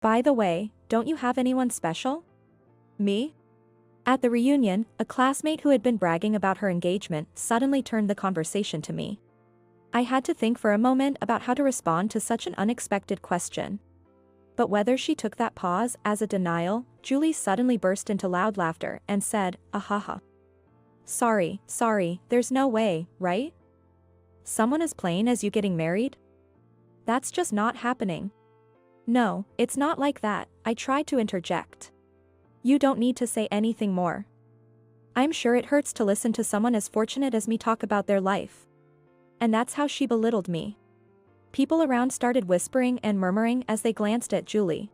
By the way, don't you have anyone special? Me? At the reunion, a classmate who had been bragging about her engagement suddenly turned the conversation to me. I had to think for a moment about how to respond to such an unexpected question. But whether she took that pause as a denial, Julie suddenly burst into loud laughter and said, "Ahaha. Sorry, there's no way, right? Someone as plain as you getting married? That's just not happening." "No, it's not like that," I tried to interject. "You don't need to say anything more. I'm sure it hurts to listen to someone as fortunate as me talk about their life." And that's how she belittled me. People around started whispering and murmuring as they glanced at Julie.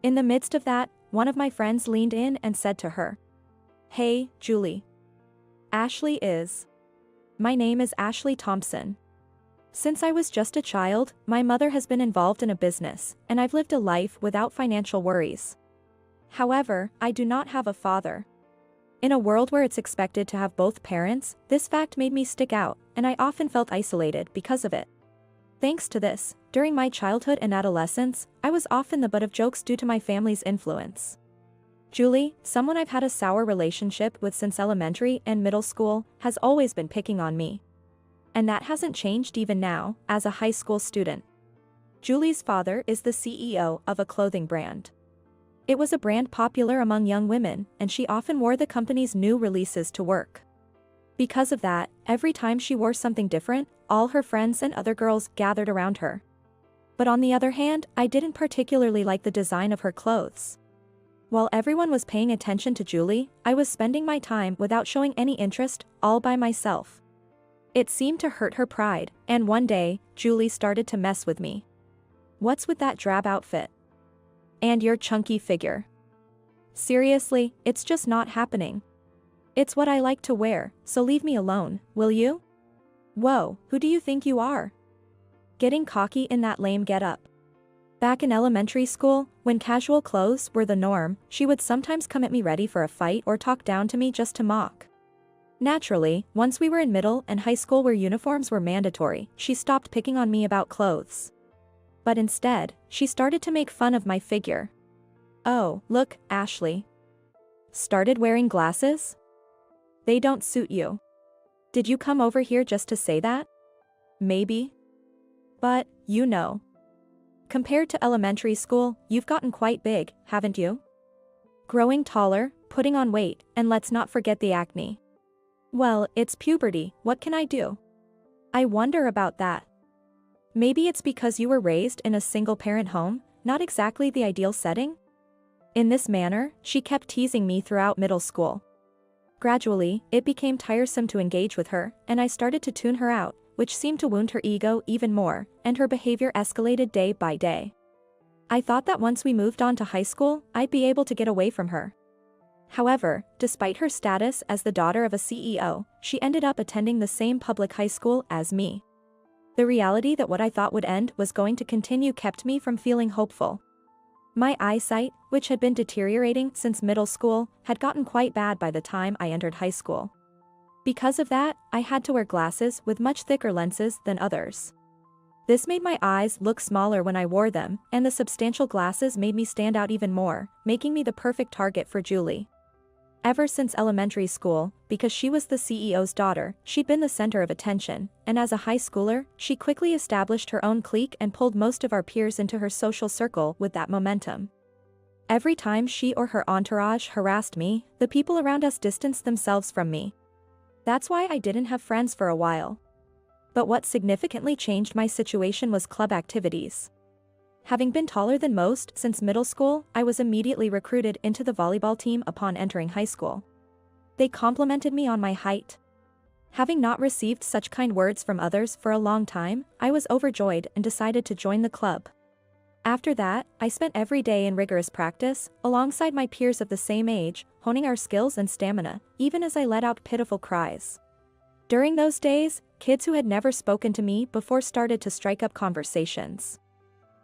In the midst of that, one of my friends leaned in and said to her, "Hey, Julie. Ashley is. My name is Ashley Thompson. Since I was just a child, my mother has been involved in a business, and I've lived a life without financial worries. However, I do not have a father. In a world where it's expected to have both parents, this fact made me stick out, and I often felt isolated because of it. Thanks to this, during my childhood and adolescence, I was often the butt of jokes due to my family's influence. Julie, someone I've had a sour relationship with since elementary and middle school, has always been picking on me. And that hasn't changed even now, as a high school student. Julie's father is the CEO of a clothing brand. It was a brand popular among young women, and she often wore the company's new releases to work. Because of that, every time she wore something different, all her friends and other girls gathered around her. But on the other hand, I didn't particularly like the design of her clothes. While everyone was paying attention to Julie, I was spending my time without showing any interest, all by myself. It seemed to hurt her pride, and one day, Julie started to mess with me. "What's with that drab outfit? And your chunky figure? Seriously, it's just not happening. It's what I like to wear, so leave me alone, will you? Whoa, who do you think you are? Getting cocky in that lame getup." Back in elementary school, when casual clothes were the norm, she would sometimes come at me ready for a fight or talk down to me just to mock. Naturally, once we were in middle and high school where uniforms were mandatory, she stopped picking on me about clothes. But instead, she started to make fun of my figure. "Oh, look, Ashley. Started wearing glasses? They don't suit you. Did you come over here just to say that? Maybe. But, you know. Compared to elementary school, you've gotten quite big, haven't you? Growing taller, putting on weight, and let's not forget the acne. Well, it's puberty, what can I do? I wonder about that. Maybe it's because you were raised in a single-parent home, not exactly the ideal setting?" In this manner, she kept teasing me throughout middle school. Gradually, it became tiresome to engage with her, and I started to tune her out, which seemed to wound her ego even more, and her behavior escalated day by day. I thought that once we moved on to high school, I'd be able to get away from her. However, despite her status as the daughter of a CEO, she ended up attending the same public high school as me. The reality that what I thought would end was going to continue kept me from feeling hopeful. My eyesight, which had been deteriorating since middle school, had gotten quite bad by the time I entered high school. Because of that, I had to wear glasses with much thicker lenses than others. This made my eyes look smaller when I wore them, and the substantial glasses made me stand out even more, making me the perfect target for Julie. Ever since elementary school, because she was the CEO's daughter, she'd been the center of attention, and as a high schooler, she quickly established her own clique and pulled most of our peers into her social circle with that momentum. Every time she or her entourage harassed me, the people around us distanced themselves from me. That's why I didn't have friends for a while. But what significantly changed my situation was club activities. Having been taller than most since middle school, I was immediately recruited into the volleyball team upon entering high school. They complimented me on my height. Having not received such kind words from others for a long time, I was overjoyed and decided to join the club. After that, I spent every day in rigorous practice, alongside my peers of the same age, honing our skills and stamina, even as I let out pitiful cries. During those days, kids who had never spoken to me before started to strike up conversations.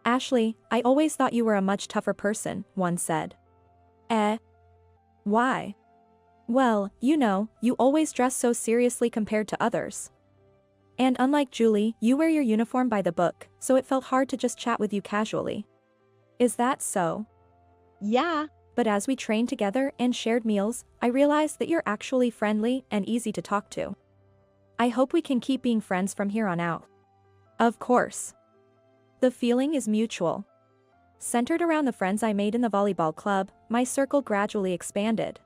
"Ashley, I always thought you were a much tougher person," one said. Why? "Well, you know, you always dress so seriously compared to others. And unlike Julie, you wear your uniform by the book, so it felt hard to just chat with you casually. Is that so? Yeah. But as we trained together and shared meals, I realized that you're actually friendly and easy to talk to. I hope we can keep being friends from here on out. Of course. The feeling is mutual. Centered around the friends I made in the volleyball club, my circle gradually expanded.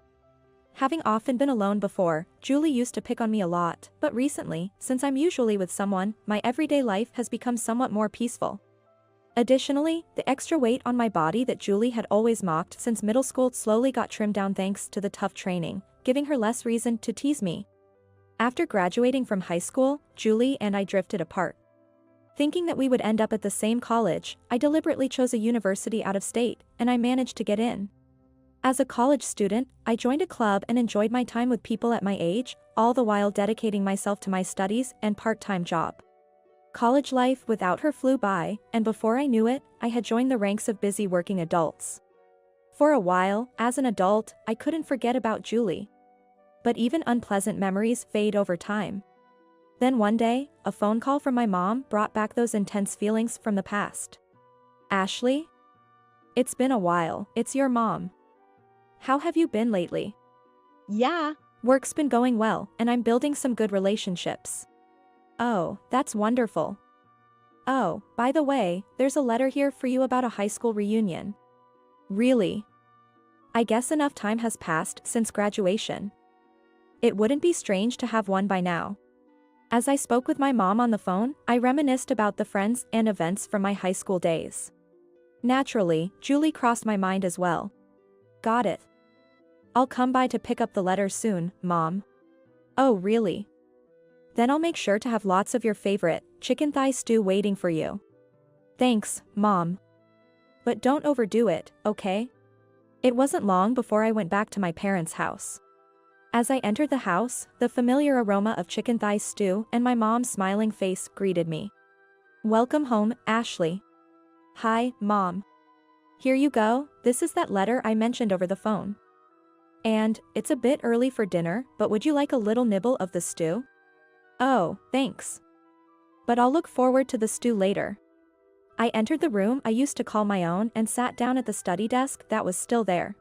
Having often been alone before, Julie used to pick on me a lot, but recently, since I'm usually with someone, my everyday life has become somewhat more peaceful. Additionally, the extra weight on my body that Julie had always mocked since middle school slowly got trimmed down thanks to the tough training, giving her less reason to tease me. After graduating from high school, Julie and I drifted apart. Thinking that we would end up at the same college, I deliberately chose a university out of state, and I managed to get in. As a college student, I joined a club and enjoyed my time with people at my age, all the while dedicating myself to my studies and part-time job. College life without her flew by, and before I knew it, I had joined the ranks of busy working adults. For a while, as an adult, I couldn't forget about Julie. But even unpleasant memories fade over time. Then one day, a phone call from my mom brought back those intense feelings from the past. Ashley? It's been a while, it's your mom. How have you been lately? Yeah. Work's been going well, and I'm building some good relationships. Oh, that's wonderful. Oh, by the way, there's a letter here for you about a high school reunion. Really? I guess enough time has passed since graduation. It wouldn't be strange to have one by now. As I spoke with my mom on the phone, I reminisced about the friends and events from my high school days. Naturally, Julie crossed my mind as well. Got it. I'll come by to pick up the letter soon, Mom. Oh, really? Then I'll make sure to have lots of your favorite chicken thigh stew waiting for you. Thanks, Mom. But don't overdo it, okay? It wasn't long before I went back to my parents' house. As I entered the house, the familiar aroma of chicken thigh stew and my mom's smiling face greeted me. Welcome home, Ashley. Hi, Mom. Here you go, this is that letter I mentioned over the phone. And, it's a bit early for dinner, but would you like a little nibble of the stew? Oh, thanks. But I'll look forward to the stew later. I entered the room I used to call my own and sat down at the study desk that was still there.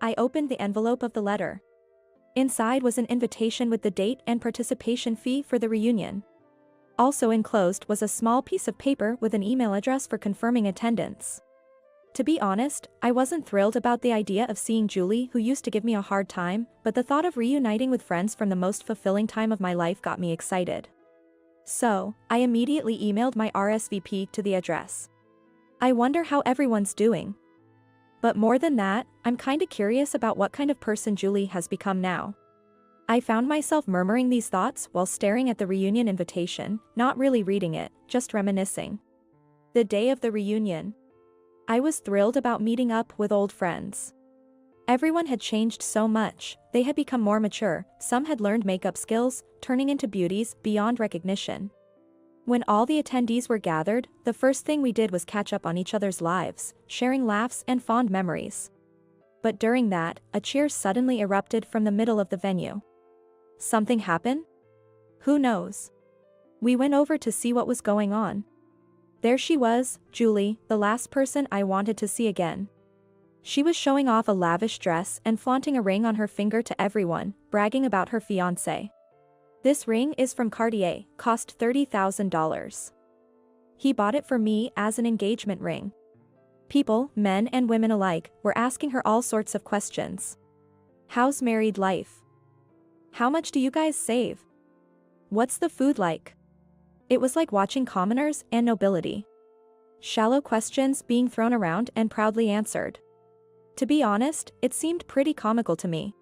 I opened the envelope of the letter. Inside was an invitation with the date and participation fee for the reunion. Also enclosed was a small piece of paper with an email address for confirming attendance. To be honest, I wasn't thrilled about the idea of seeing Julie, who used to give me a hard time, but the thought of reuniting with friends from the most fulfilling time of my life got me excited. So, I immediately emailed my RSVP to the address. I wonder how everyone's doing. But more than that, I'm kinda curious about what kind of person Julie has become now. I found myself murmuring these thoughts while staring at the reunion invitation, not really reading it, just reminiscing. The day of the reunion. I was thrilled about meeting up with old friends. Everyone had changed so much, they had become more mature, some had learned makeup skills, turning into beauties beyond recognition. When all the attendees were gathered, the first thing we did was catch up on each other's lives, sharing laughs and fond memories. But during that, a cheer suddenly erupted from the middle of the venue. Something happened? Who knows? We went over to see what was going on. There she was, Julie, the last person I wanted to see again. She was showing off a lavish dress and flaunting a ring on her finger to everyone, bragging about her fiancé. This ring is from Cartier, cost $30,000. He bought it for me as an engagement ring. People, men and women alike, were asking her all sorts of questions. How's married life? How much do you guys save? What's the food like? It was like watching commoners and nobility. Shallow questions being thrown around and proudly answered. To be honest, it seemed pretty comical to me.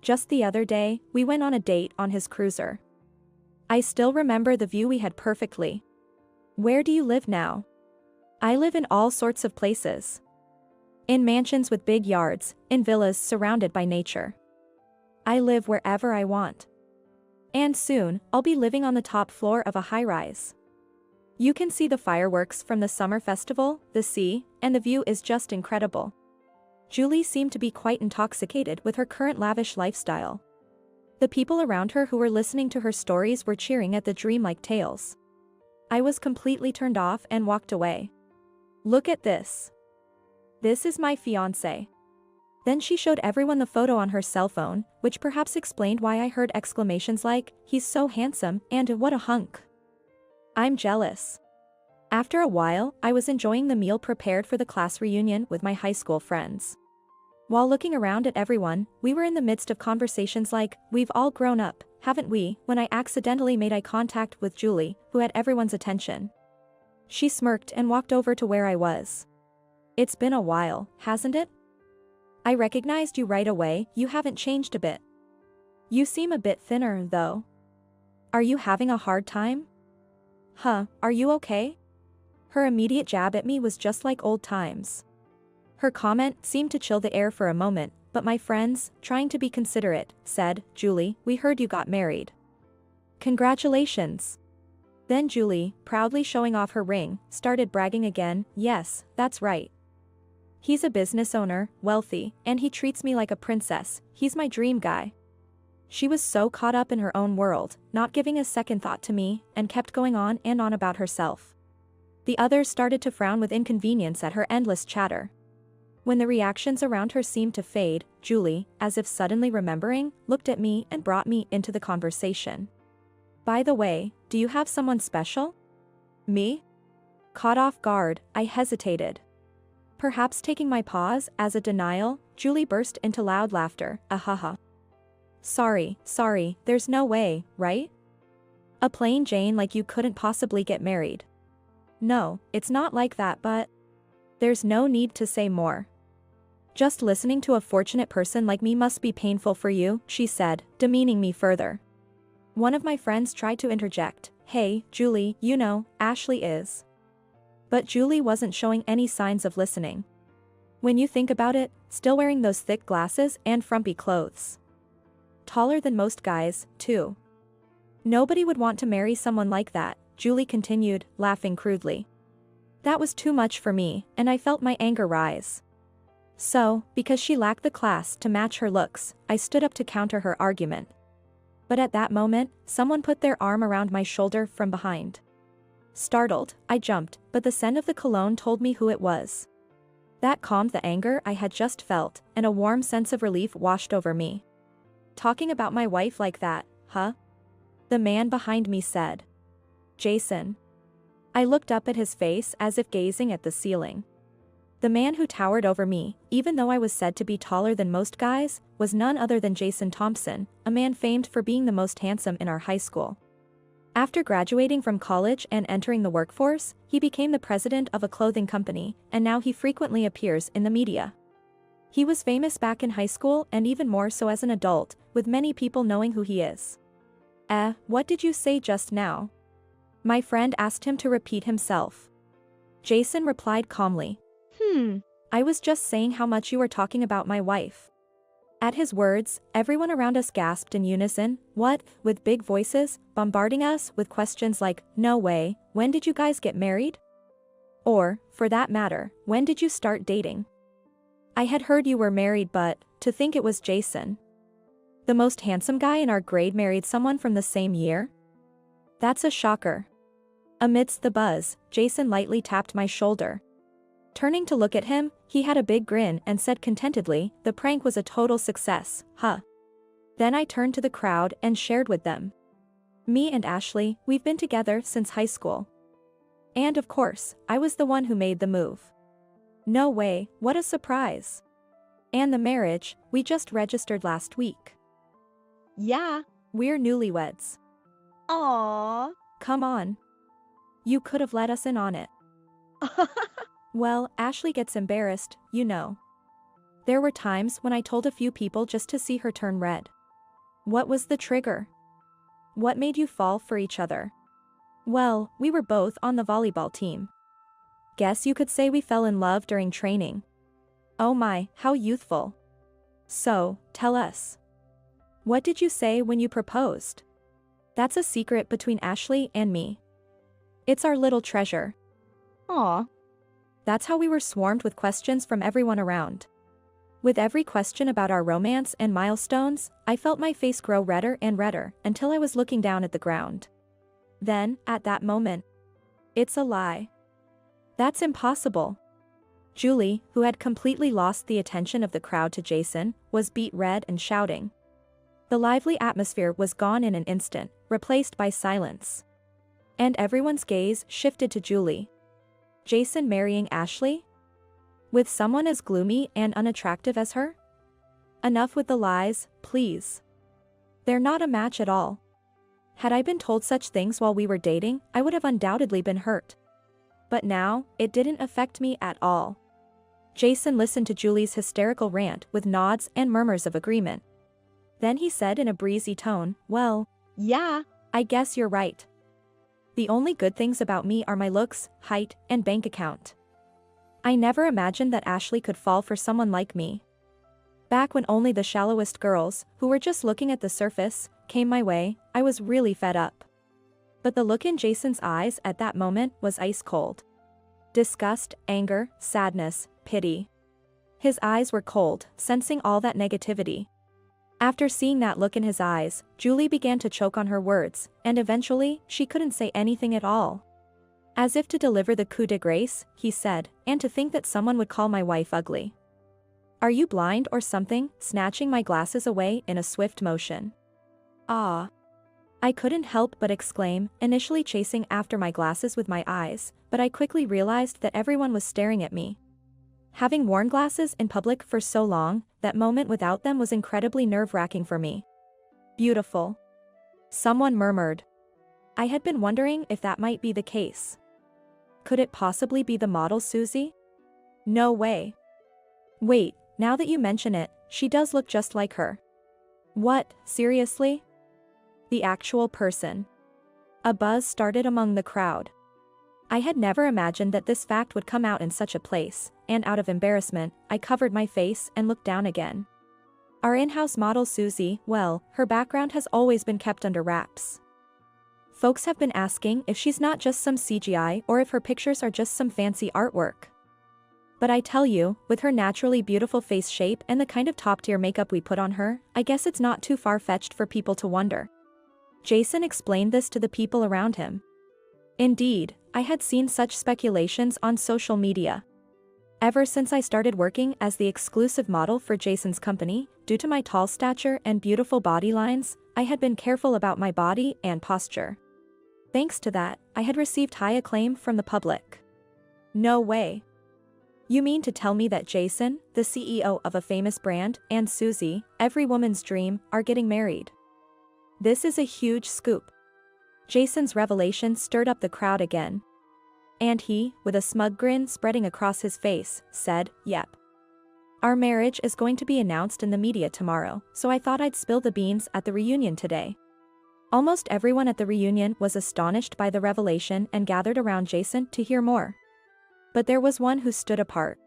Just the other day, we went on a date on his cruiser. I still remember the view we had perfectly. Where do you live now? I live in all sorts of places. In mansions with big yards, in villas surrounded by nature. I live wherever I want. And soon, I'll be living on the top floor of a high-rise. You can see the fireworks from the summer festival, the sea, and the view is just incredible. Julie seemed to be quite intoxicated with her current lavish lifestyle. The people around her who were listening to her stories were cheering at the dreamlike tales. I was completely turned off and walked away. Look at this. This is my fiancé. Then she showed everyone the photo on her cell phone, which perhaps explained why I heard exclamations like, "He's so handsome," and "What a hunk." I'm jealous. After a while, I was enjoying the meal prepared for the class reunion with my high school friends. While looking around at everyone, we were in the midst of conversations like, "We've all grown up, haven't we?" when I accidentally made eye contact with Julie, who had everyone's attention. She smirked and walked over to where I was. "It's been a while, hasn't it? I recognized you right away. You haven't changed a bit. You seem a bit thinner, though. Are you having a hard time? Huh, are you okay?" Her immediate jab at me was just like old times. Her comment seemed to chill the air for a moment, but my friends, trying to be considerate, said, "Julie, we heard you got married. Congratulations." Then Julie, proudly showing off her ring, started bragging again. "Yes, that's right. He's a business owner, wealthy, and he treats me like a princess. He's my dream guy." She was so caught up in her own world, not giving a second thought to me, and kept going on and on about herself. The others started to frown with inconvenience at her endless chatter. When the reactions around her seemed to fade, Julie, as if suddenly remembering, looked at me and brought me into the conversation. "By the way, do you have someone special?" Me? Caught off guard, I hesitated. Perhaps taking my pause as a denial, Julie burst into loud laughter. "Ahaha. Sorry, there's no way, right? A plain Jane like you couldn't possibly get married." "No, it's not like that, but..." "There's no need to say more. Just listening to a fortunate person like me must be painful for you," she said, demeaning me further. One of my friends tried to interject. "Hey, Julie, you know, Ashley is..." But Julie wasn't showing any signs of listening. When you think about it, still wearing those thick glasses and frumpy clothes. Taller than most guys, too. Nobody would want to marry someone like that, Julie continued, laughing crudely. That was too much for me, and I felt my anger rise. So, because she lacked the class to match her looks, I stood up to counter her argument. But at that moment, someone put their arm around my shoulder from behind. Startled, I jumped, but the scent of the cologne told me who it was. That calmed the anger I had just felt, and a warm sense of relief washed over me. "Talking about my wife like that, huh?" the man behind me said. "Jason." I looked up at his face as if gazing at the ceiling. The man who towered over me, even though I was said to be taller than most guys, was none other than Jason Thompson, a man famed for being the most handsome in our high school. After graduating from college and entering the workforce, he became the president of a clothing company, and now he frequently appears in the media. He was famous back in high school and even more so as an adult, with many people knowing who he is. What did you say just now?" My friend asked him to repeat himself. Jason replied calmly. I was just saying how much you were talking about my wife." At his words, everyone around us gasped in unison. "What?" with big voices, bombarding us with questions like, "No way, when did you guys get married?" Or, for that matter, "When did you start dating?" I had heard you were married, but to think it was Jason. The most handsome guy in our grade married someone from the same year? That's a shocker. Amidst the buzz, Jason lightly tapped my shoulder. Turning to look at him, he had a big grin and said contentedly, "The prank was a total success, huh?" Then I turned to the crowd and shared with them. "Me and Ashley, we've been together since high school. And of course, I was the one who made the move." "No way, what a surprise. And the marriage, we just registered last week." Yeah. "We're newlyweds." Aww. "Come on. You could have let us in on it." Well, Ashley gets embarrassed, you know. There were times when I told a few people just to see her turn red. What was the trigger? What made you fall for each other? Well, we were both on the volleyball team. Guess you could say we fell in love during training. Oh my, how youthful. So, tell us. What did you say when you proposed? That's a secret between Ashley and me. It's our little treasure. Aw. That's how we were swarmed with questions from everyone around. With every question about our romance and milestones, I felt my face grow redder and redder until I was looking down at the ground. Then, at that moment, "It's a lie. That's impossible. Julie, who had completely lost the attention of the crowd to Jason, was beet red and shouting. The lively atmosphere was gone in an instant, replaced by silence. And everyone's gaze shifted to Julie. Jason marrying Ashley? With someone as gloomy and unattractive as her? Enough with the lies, please. They're not a match at all. Had I been told such things while we were dating, I would have undoubtedly been hurt. But now, it didn't affect me at all. Jason listened to Julie's hysterical rant with nods and murmurs of agreement. Then he said in a breezy tone, "Well, Yeah. I guess you're right. The only good things about me are my looks, height, and bank account. I never imagined that Ashley could fall for someone like me. Back when only the shallowest girls, who were just looking at the surface, came my way, I was really fed up." But the look in Jason's eyes at that moment was ice cold. Disgust, anger, sadness, pity. His eyes were cold, sensing all that negativity. After seeing that look in his eyes, Julie began to choke on her words, and eventually, she couldn't say anything at all. As if to deliver the coup de grace, he said, "And to think that someone would call my wife ugly. Are you blind or something?" snatching my glasses away in a swift motion. "Ah." I couldn't help but exclaim, initially chasing after my glasses with my eyes, but I quickly realized that everyone was staring at me. Having worn glasses in public for so long, that moment without them was incredibly nerve-wracking for me. "Beautiful," someone murmured. I had been wondering if that might be the case. Could it possibly be the model Susie? No way. Wait, now that you mention it, she does look just like her. What, seriously? The actual person. A buzz started among the crowd. I had never imagined that this fact would come out in such a place, and out of embarrassment, I covered my face and looked down again. Our in-house model Susie, well, her background has always been kept under wraps. Folks have been asking if she's not just some CGI or if her pictures are just some fancy artwork. But I tell you, with her naturally beautiful face shape and the kind of top-tier makeup we put on her, I guess it's not too far-fetched for people to wonder. Jason explained this to the people around him. Indeed, I had seen such speculations on social media. Ever since I started working as the exclusive model for Jason's company, due to my tall stature and beautiful body lines, I had been careful about my body and posture. Thanks to that, I had received high acclaim from the public. No way. You mean to tell me that Jason, the CEO of a famous brand, and Susie, every woman's dream, are getting married? This is a huge scoop. Jason's revelation stirred up the crowd again. And he, with a smug grin spreading across his face, said, "Yep. Our marriage is going to be announced in the media tomorrow, so I thought I'd spill the beans at the reunion today." Almost everyone at the reunion was astonished by the revelation and gathered around Jason to hear more. But there was one who stood apart.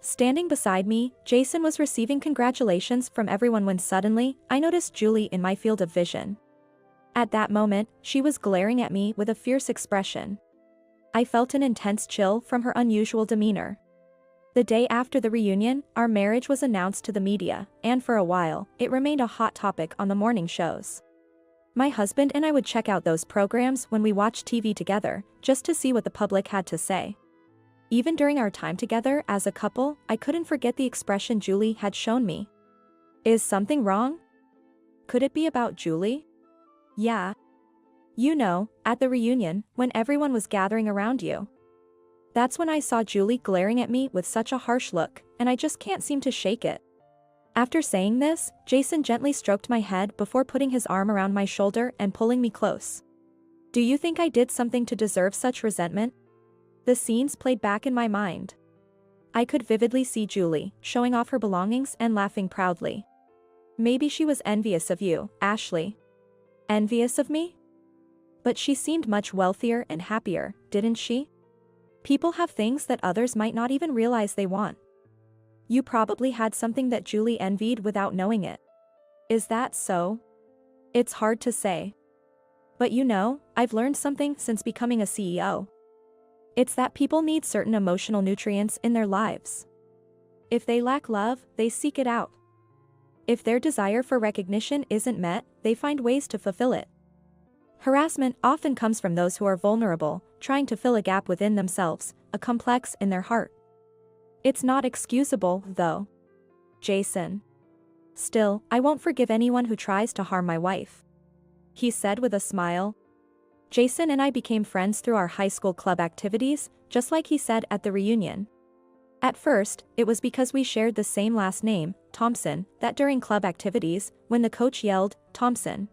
Standing beside me, Jason was receiving congratulations from everyone when suddenly, I noticed Julie in my field of vision. At that moment, she was glaring at me with a fierce expression. I felt an intense chill from her unusual demeanor. The day after the reunion, our marriage was announced to the media, and for a while, it remained a hot topic on the morning shows. My husband and I would check out those programs when we watched TV together, just to see what the public had to say. Even during our time together as a couple, I couldn't forget the expression Julie had shown me. Is something wrong? Could it be about Julie? Yeah. You know, at the reunion, when everyone was gathering around you. That's when I saw Julie glaring at me with such a harsh look, and I just can't seem to shake it. After saying this, Jason gently stroked my head before putting his arm around my shoulder and pulling me close. Do you think I did something to deserve such resentment? The scenes played back in my mind. I could vividly see Julie, showing off her belongings and laughing proudly. Maybe she was envious of you, Ashley. Envious of me? But she seemed much wealthier and happier, didn't she? People have things that others might not even realize they want. You probably had something that Julie envied without knowing it. Is that so? It's hard to say. But you know, I've learned something since becoming a CEO. It's that people need certain emotional nutrients in their lives. If they lack love, they seek it out. If their desire for recognition isn't met, they find ways to fulfill it. Harassment often comes from those who are vulnerable, trying to fill a gap within themselves, a complex in their heart. It's not excusable, though. Jason. Still, I won't forgive anyone who tries to harm my wife. He said with a smile. Jason and I became friends through our high school club activities, just like he said at the reunion. At first, it was because we shared the same last name, Thompson, that during club activities, when the coach yelled, "Thompson,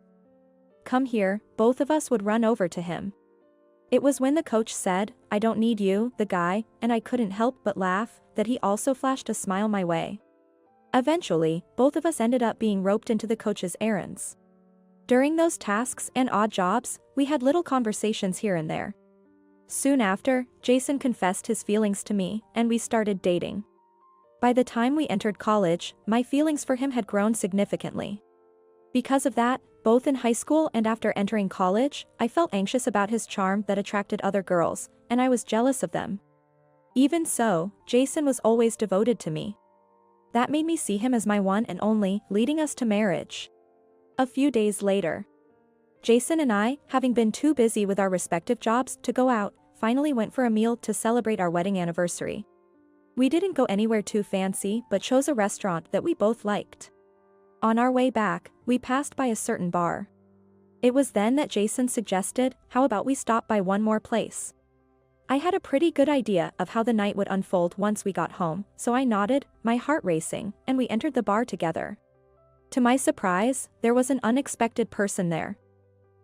come here," both of us would run over to him. It was when the coach said, "I don't need you, the guy," and I couldn't help but laugh, that he also flashed a smile my way. Eventually, both of us ended up being roped into the coach's errands. During those tasks and odd jobs, we had little conversations here and there. Soon after, Jason confessed his feelings to me, and we started dating. By the time we entered college, my feelings for him had grown significantly. Because of that, both in high school and after entering college, I felt anxious about his charm that attracted other girls, and I was jealous of them. Even so, Jason was always devoted to me. That made me see him as my one and only, leading us to marriage. A few days later, Jason and I, having been too busy with our respective jobs to go out, finally went for a meal to celebrate our wedding anniversary. We didn't go anywhere too fancy but chose a restaurant that we both liked. On our way back, we passed by a certain bar. It was then that Jason suggested, how about we stop by one more place? I had a pretty good idea of how the night would unfold once we got home, so I nodded, my heart racing, and we entered the bar together. To my surprise, there was an unexpected person there.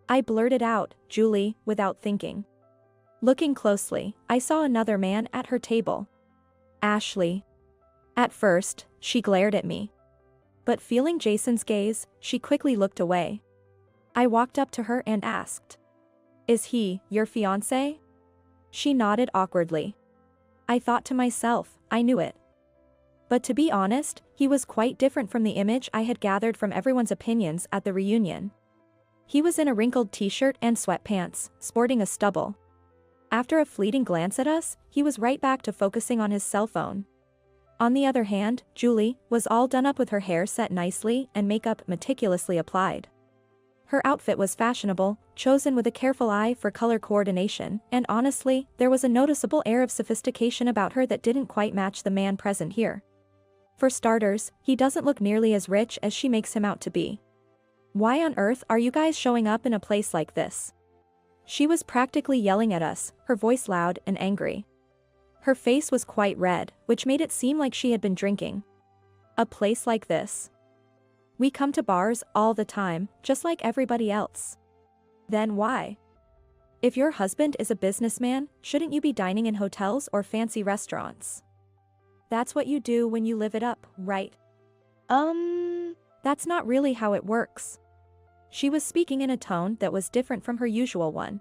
I blurted out, "Julie," without thinking. Looking closely, I saw another man at her table. Ashley. At first, she glared at me. But feeling Jason's gaze, she quickly looked away. I walked up to her and asked, "Is he your fiancé?" She nodded awkwardly. I thought to myself, I knew it. But to be honest, he was quite different from the image I had gathered from everyone's opinions at the reunion. He was in a wrinkled t-shirt and sweatpants, sporting a stubble. After a fleeting glance at us, he was right back to focusing on his cell phone. On the other hand, Julie was all done up with her hair set nicely and makeup meticulously applied. Her outfit was fashionable, chosen with a careful eye for color coordination, and honestly, there was a noticeable air of sophistication about her that didn't quite match the man present here. For starters, he doesn't look nearly as rich as she makes him out to be. Why on earth are you guys showing up in a place like this? She was practically yelling at us, her voice loud and angry. Her face was quite red, which made it seem like she had been drinking. A place like this. We come to bars all the time, just like everybody else. Then why? If your husband is a businessman, shouldn't you be dining in hotels or fancy restaurants? That's what you do when you live it up, right? That's not really how it works. She was speaking in a tone that was different from her usual one.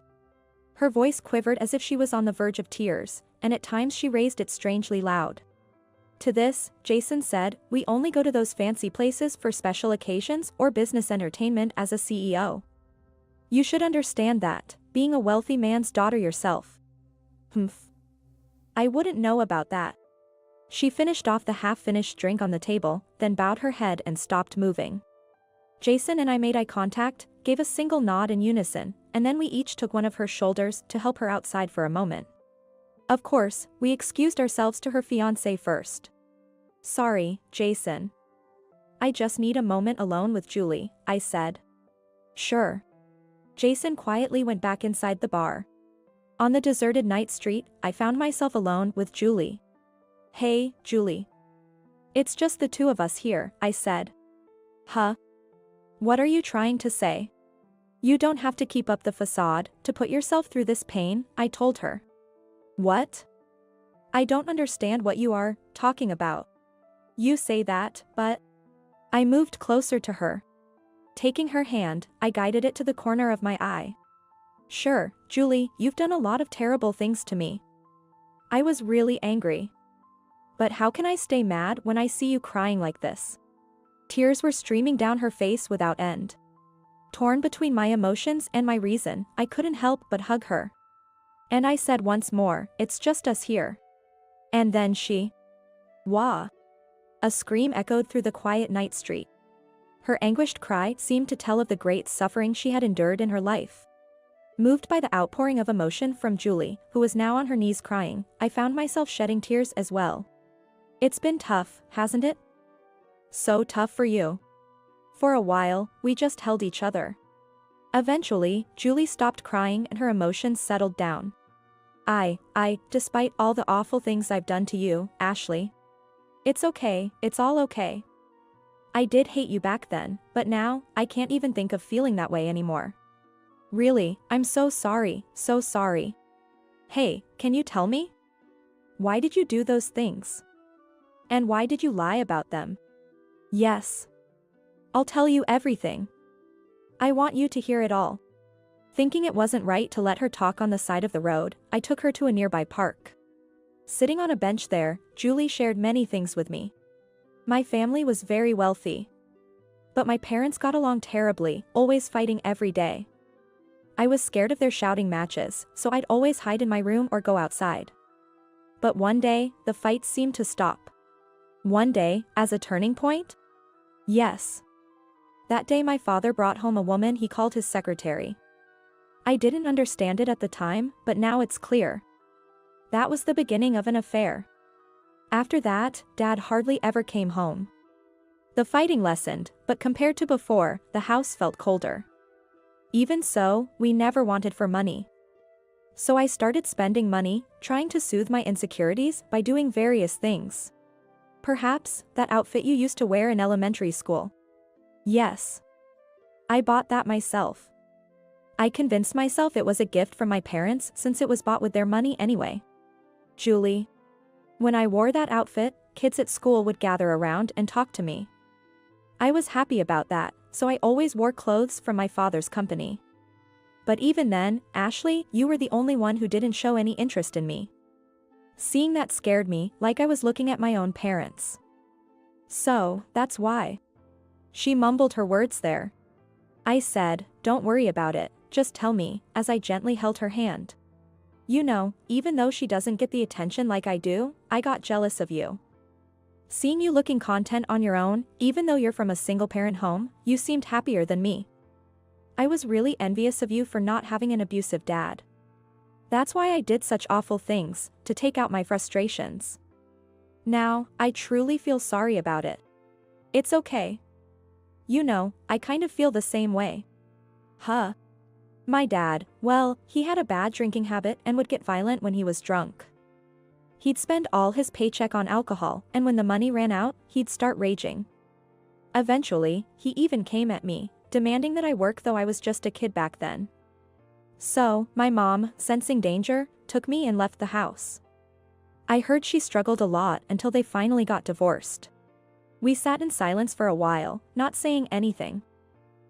Her voice quivered as if she was on the verge of tears, and at times she raised it strangely loud. To this, Jason said, "We only go to those fancy places for special occasions or business entertainment as a CEO. You should understand that, being a wealthy man's daughter yourself." Humph. I wouldn't know about that. She finished off the half-finished drink on the table, then bowed her head and stopped moving. Jason and I made eye contact, gave a single nod in unison, and then we each took one of her shoulders to help her outside for a moment. Of course, we excused ourselves to her fiancé first. "Sorry, Jason. I just need a moment alone with Julie," I said. "Sure." Jason quietly went back inside the bar. On the deserted night street, I found myself alone with Julie. "Hey, Julie. It's just the two of us here," I said. "Huh? What are you trying to say?" "You don't have to keep up the facade to put yourself through this pain," I told her. "What? I don't understand what you are talking about." "You say that, but..." I moved closer to her. Taking her hand, I guided it to the corner of my eye. "Sure, Julie, you've done a lot of terrible things to me." I was really angry. But how can I stay mad when I see you crying like this? Tears were streaming down her face without end. Torn between my emotions and my reason, I couldn't help but hug her. And I said once more, "It's just us here." And then she... Wah! A scream echoed through the quiet night street. Her anguished cry seemed to tell of the great suffering she had endured in her life. Moved by the outpouring of emotion from Julie, who was now on her knees crying, I found myself shedding tears as well. It's been tough, hasn't it? So tough for you. For a while, we just held each other. Eventually, Julie stopped crying and her emotions settled down. Despite all the awful things I've done to you, Ashley. It's okay, it's all okay. I did hate you back then, but now, I can't even think of feeling that way anymore. Really, I'm so sorry, so sorry. Hey, can you tell me? Why did you do those things? And why did you lie about them? Yes. I'll tell you everything. I want you to hear it all. Thinking it wasn't right to let her talk on the side of the road, I took her to a nearby park. Sitting on a bench there, Julie shared many things with me. My family was very wealthy. But my parents got along terribly, always fighting every day. I was scared of their shouting matches, so I'd always hide in my room or go outside. But one day, the fights seemed to stop. One day, as a turning point? Yes. That day my father brought home a woman he called his secretary. I didn't understand it at the time, but now it's clear. That was the beginning of an affair. After that, Dad hardly ever came home. The fighting lessened, but compared to before, the house felt colder. Even so, we never wanted for money. So I started spending money, trying to soothe my insecurities by doing various things. Perhaps, that outfit you used to wear in elementary school. Yes. I bought that myself. I convinced myself it was a gift from my parents since it was bought with their money anyway. Julie. When I wore that outfit, kids at school would gather around and talk to me. I was happy about that, so I always wore clothes from my father's company. But even then, Ashley, you were the only one who didn't show any interest in me. Seeing that scared me, like I was looking at my own parents. So, that's why. She mumbled her words there. I said, don't worry about it, just tell me, as I gently held her hand. You know, even though she doesn't get the attention like I do, I got jealous of you. Seeing you looking content on your own, even though you're from a single-parent home, you seemed happier than me. I was really envious of you for not having an abusive dad. That's why I did such awful things, to take out my frustrations. Now, I truly feel sorry about it. It's okay. You know, I kind of feel the same way. Huh? My dad, well, he had a bad drinking habit and would get violent when he was drunk. He'd spend all his paycheck on alcohol, and when the money ran out, he'd start raging. Eventually, he even came at me, demanding that I work though I was just a kid back then. So, my mom, sensing danger, took me and left the house. I heard she struggled a lot until they finally got divorced. We sat in silence for a while, not saying anything.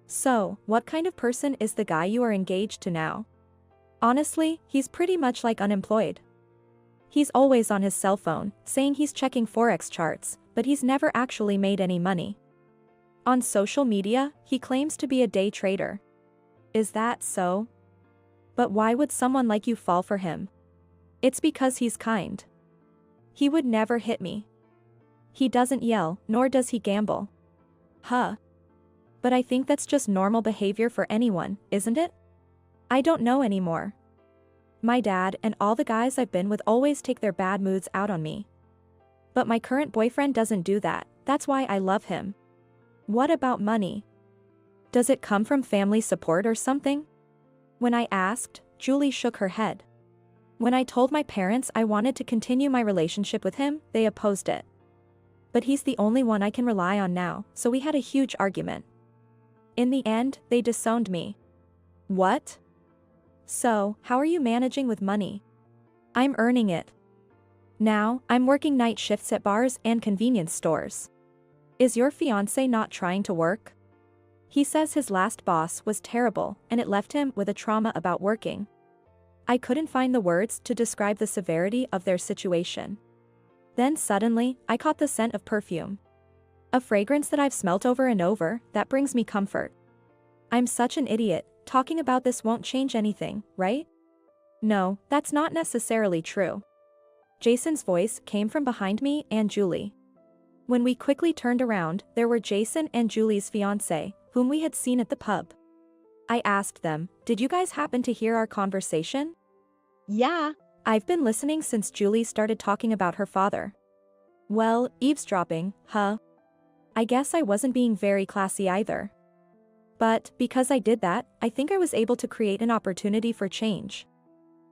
So, what kind of person is the guy you are engaged to now? Honestly, he's pretty much like unemployed. He's always on his cell phone, saying he's checking forex charts, but he's never actually made any money. On social media, he claims to be a day trader. Is that so? But why would someone like you fall for him? It's because he's kind. He would never hit me. He doesn't yell, nor does he gamble. Huh. But I think that's just normal behavior for anyone, isn't it? I don't know anymore. My dad and all the guys I've been with always take their bad moods out on me. But my current boyfriend doesn't do that, that's why I love him. What about money? Does it come from family support or something? When I asked, Julie shook her head. When I told my parents I wanted to continue my relationship with him, they opposed it. But he's the only one I can rely on now, so we had a huge argument. In the end, they disowned me. What? So, how are you managing with money? I'm earning it. Now, I'm working night shifts at bars and convenience stores. Is your fiancé not trying to work? He says his last boss was terrible and it left him with a trauma about working. I couldn't find the words to describe the severity of their situation. Then suddenly, I caught the scent of perfume. A fragrance that I've smelt over and over, that brings me comfort. I'm such an idiot, talking about this won't change anything, right? No, that's not necessarily true. Jason's voice came from behind me and Julie. When we quickly turned around, there were Jason and Julie's fiancé, whom we had seen at the pub. I asked them, did you guys happen to hear our conversation? Yeah. I've been listening since Julie started talking about her father. Well, eavesdropping, huh? I guess I wasn't being very classy either. But, because I did that, I think I was able to create an opportunity for change.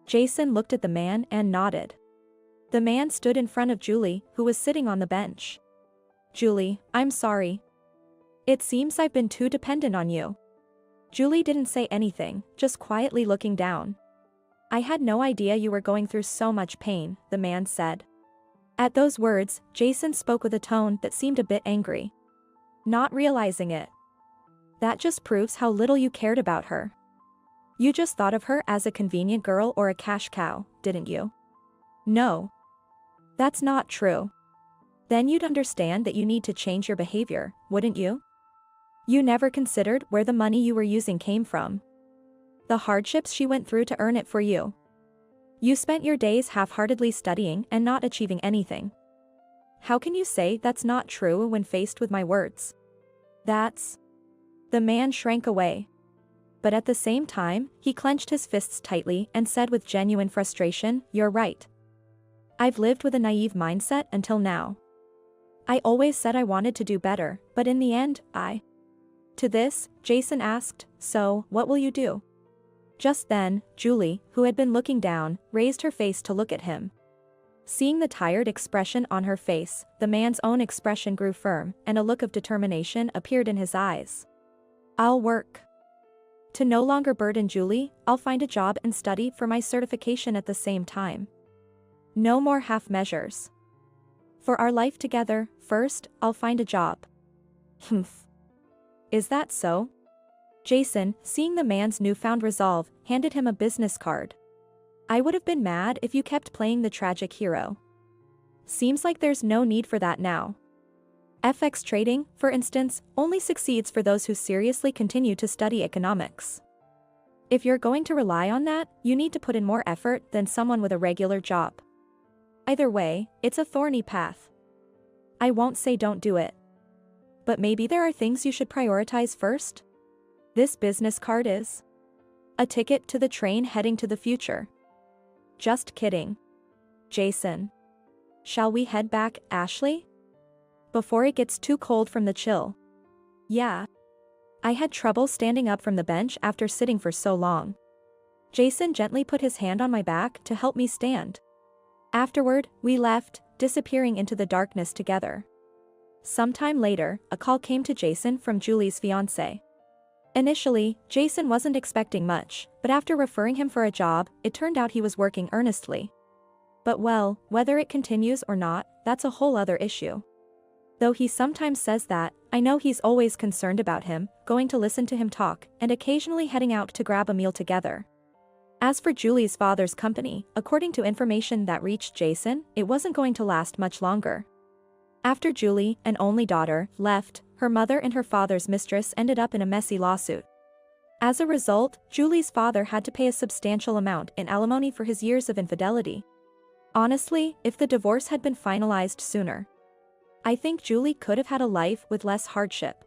Jason looked at the man and nodded. The man stood in front of Julie, who was sitting on the bench. Julie, I'm sorry. It seems I've been too dependent on you. Julie didn't say anything, just quietly looking down. I had no idea you were going through so much pain, the man said. At those words, Jason spoke with a tone that seemed a bit angry. Not realizing it. That just proves how little you cared about her. You just thought of her as a convenient girl or a cash cow, didn't you? No. That's not true. Then you'd understand that you need to change your behavior, wouldn't you? You never considered where the money you were using came from. The hardships she went through to earn it for you. You spent your days half-heartedly studying and not achieving anything. How can you say that's not true when faced with my words? That's... The man shrank away. But at the same time, he clenched his fists tightly and said with genuine frustration, "You're right. I've lived with a naive mindset until now. I always said I wanted to do better, but in the end, To this, Jason asked, "So, what will you do?" Just then, Julie, who had been looking down, raised her face to look at him. Seeing the tired expression on her face, the man's own expression grew firm, and a look of determination appeared in his eyes. "I'll work. To no longer burden Julie, I'll find a job and study for my certification at the same time. No more half measures. For our life together, first, I'll find a job." Humph. Is that so? Jason, seeing the man's newfound resolve, handed him a business card. "I would have been mad if you kept playing the tragic hero. Seems like there's no need for that now. FX trading, for instance, only succeeds for those who seriously continue to study economics. If you're going to rely on that, you need to put in more effort than someone with a regular job. Either way, it's a thorny path. I won't say don't do it. But maybe there are things you should prioritize first? This business card is a ticket to the train heading to the future." "Just kidding. Jason. Shall we head back, Ashley? Before it gets too cold from the chill." "Yeah." I had trouble standing up from the bench after sitting for so long. Jason gently put his hand on my back to help me stand. Afterward, we left, disappearing into the darkness together. Sometime later, a call came to Jason from Julie's fiancé. Initially, Jason wasn't expecting much, but after referring him for a job, it turned out he was working earnestly. But well, whether it continues or not, that's a whole other issue. Though he sometimes says that, I know he's always concerned about him, going to listen to him talk, and occasionally heading out to grab a meal together. As for Julie's father's company, according to information that reached Jason, it wasn't going to last much longer. After Julie, an only daughter, left, her mother and her father's mistress ended up in a messy lawsuit. As a result, Julie's father had to pay a substantial amount in alimony for his years of infidelity. Honestly, if the divorce had been finalized sooner, I think Julie could have had a life with less hardship.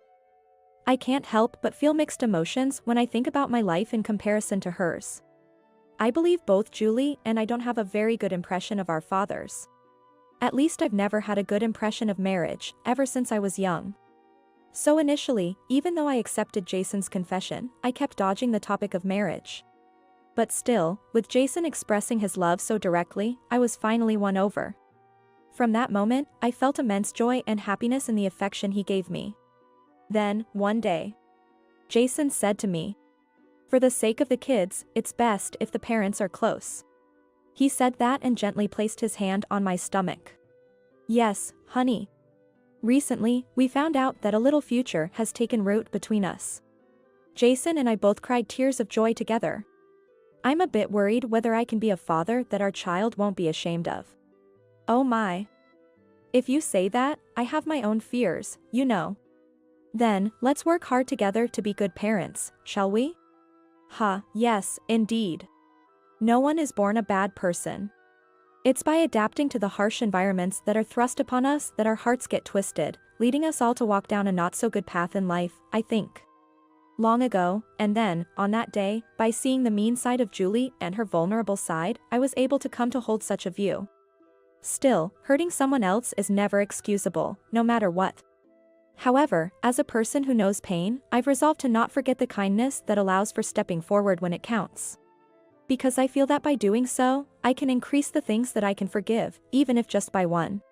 I can't help but feel mixed emotions when I think about my life in comparison to hers. I believe both Julie and I don't have a very good impression of our fathers. At least I've never had a good impression of marriage, ever since I was young. So initially, even though I accepted Jason's confession, I kept dodging the topic of marriage. But still, with Jason expressing his love so directly, I was finally won over. From that moment, I felt immense joy and happiness in the affection he gave me. Then, one day, Jason said to me, "For the sake of the kids, it's best if the parents are close." He said that and gently placed his hand on my stomach. "Yes, honey. Recently, we found out that a little future has taken root between us." Jason and I both cried tears of joy together. I'm a bit worried whether I can be a father that our child won't be ashamed of. Oh my. If you say that, I have my own fears, you know. Then, let's work hard together to be good parents, shall we? Yes, indeed. No one is born a bad person. It's by adapting to the harsh environments that are thrust upon us that our hearts get twisted, leading us all to walk down a not-so-good path in life, I think. Long ago, and then, on that day, by seeing the mean side of Julie and her vulnerable side, I was able to come to hold such a view. Still, hurting someone else is never excusable, no matter what. However, as a person who knows pain, I've resolved to not forget the kindness that allows for stepping forward when it counts. Because I feel that by doing so, I can increase the things that I can forgive, even if just by one.